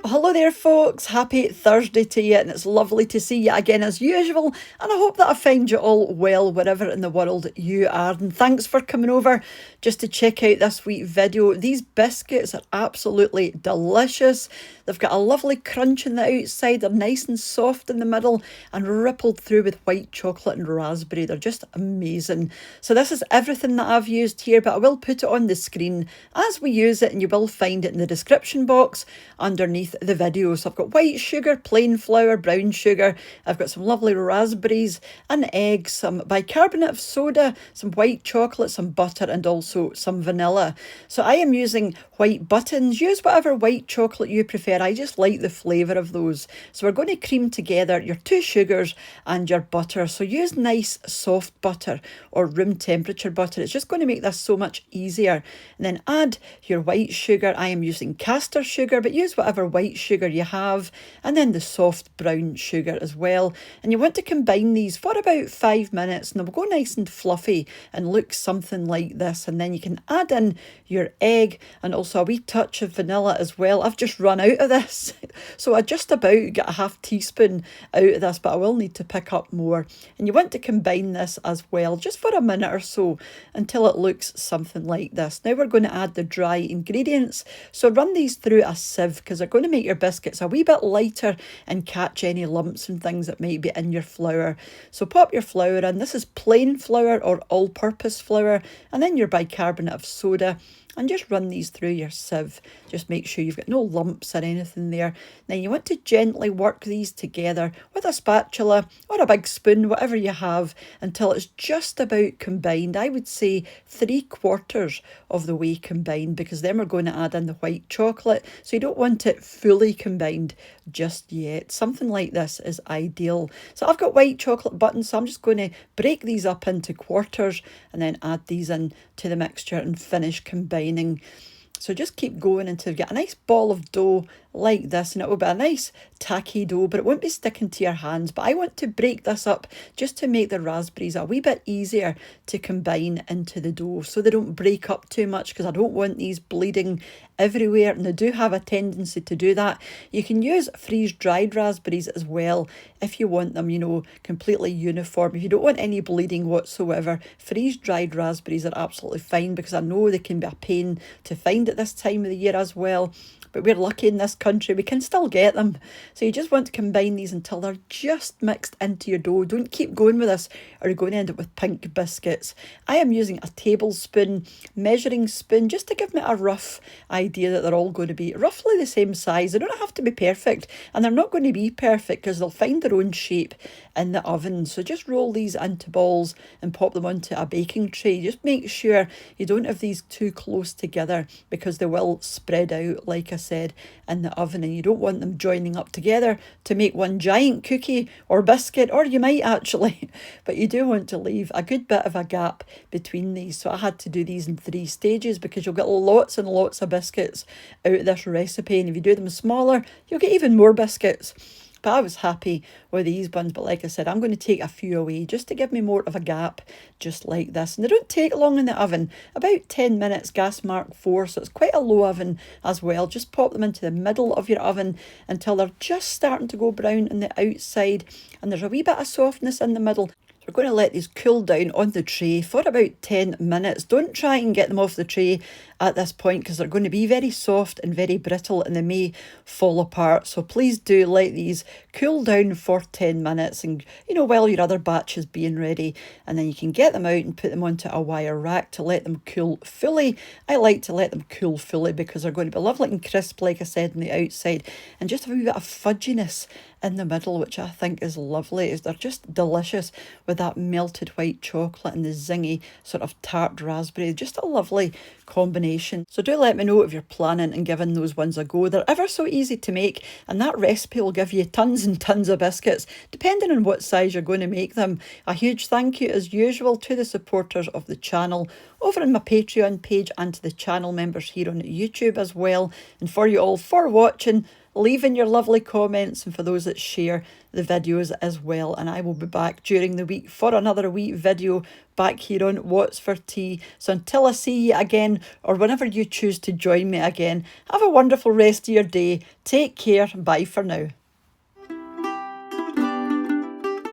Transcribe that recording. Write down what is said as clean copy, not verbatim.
Hello there folks, happy Thursday to you, and it's lovely to see you again as usual, and I hope that I find you all well wherever in the world you are, and thanks for coming over just to check out this week's video. These biscuits are absolutely delicious. They've got a lovely crunch on the outside, they're nice and soft in the middle and rippled through with white chocolate and raspberry. They're just amazing. So this is everything that I've used here, but I will put it on the screen as we use it, and you will find it in the description box underneath the video. So I've got white sugar, plain flour, brown sugar, I've got some lovely raspberries, an egg, some bicarbonate of soda, some white chocolate, some butter, and also some vanilla. So I am using white buttons. Use whatever white chocolate you prefer. I just like the flavour of those. So we're going to cream together your 2 sugars and your butter. So use nice soft butter or room temperature butter. It's just going to make this so much easier. And then add your white sugar. I am using caster sugar, but use whatever white sugar you have, and then the soft brown sugar as well. And you want to combine these for about 5 minutes, and they'll go nice and fluffy and look something like this. And then you can add in your egg and also a wee touch of vanilla as well. I've just run out of this, so I just about got a half teaspoon out of this, but I will need to pick up more. And you want to combine this as well just for a minute or so until it looks something like this. Now we're going to add the dry ingredients. So run these through a sieve because they're going to make your biscuits a wee bit lighter and catch any lumps and things that might be in your flour. So pop your flour in. This is plain flour or all-purpose flour, and then your bicarbonate of soda, and just run these through your sieve. Just make sure you've got no lumps or anything there. Then you want to gently work these together with a spatula or a big spoon, whatever you have, until it's just about combined. I would say 3/4 of the way combined, because then we're going to add in the white chocolate. So you don't want it fully combined just yet. Something like this is ideal. So I've got white chocolate buttons, so I'm just going to break these up into quarters and then add these in to the mixture and finish combining. So just keep going until you get a nice ball of dough like this, and it will be a nice tacky dough, but it won't be sticking to your hands. But I want to break this up just to make the raspberries a wee bit easier to combine into the dough so they don't break up too much, because I don't want these bleeding everywhere, and they do have a tendency to do that. You can use freeze-dried raspberries as well if you want them, you know, completely uniform. If you don't want any bleeding whatsoever, freeze-dried raspberries are absolutely fine, because I know they can be a pain to find at this time of the year as well. But we're lucky in this country, we can still get them. So you just want to combine these until they're just mixed into your dough. Don't keep going with this or you're going to end up with pink biscuits. I am using a tablespoon measuring spoon just to give me a rough idea that they're all going to be roughly the same size. They don't have to be perfect, and they're not going to be perfect because they'll find their own shape in the oven. So just roll these into balls and pop them onto a baking tray. Just make sure you don't have these too close together, because they will spread out, like I said, in the oven, and you don't want them joining up together to make one giant cookie or biscuit, or you might actually, but you do want to leave a good bit of a gap between these. So I had to do these in 3 stages, because you'll get lots and lots of biscuits out of this recipe, and if you do them smaller you'll get even more biscuits. But I was happy with these ones. But like I said, I'm going to take a few away just to give me more of a gap, just like this. And they don't take long in the oven, about 10 minutes, gas mark 4. So it's quite a low oven as well. Just pop them into the middle of your oven until they're just starting to go brown on the outside. And there's a wee bit of softness in the middle. We're going to let these cool down on the tray for about 10 minutes. Don't try and get them off the tray at this point, because they're going to be very soft and very brittle and they may fall apart. So please do let these cool down for 10 minutes, and you know, while your other batch is being ready, and then you can get them out and put them onto a wire rack to let them cool fully. I like to let them cool fully because they're going to be lovely and crisp, like I said, on the outside, and just have a wee bit of fudginess in the middle, which I think is lovely. They're just delicious with that melted white chocolate and the zingy sort of tart raspberry. Just a lovely combination. So do let me know if you're planning and giving those ones a go. They're ever so easy to make, and that recipe will give you tons and tons of biscuits depending on what size you're going to make them. A huge thank you as usual to the supporters of the channel over on my Patreon page, and to the channel members here on YouTube as well, and for you all for watching. leaving your lovely comments, and for those that share the videos as well. And I will be back during the week for another wee video back here on What's for Tea. So until I see you again, or whenever you choose to join me again, have a wonderful rest of your day. Take care. Bye for now.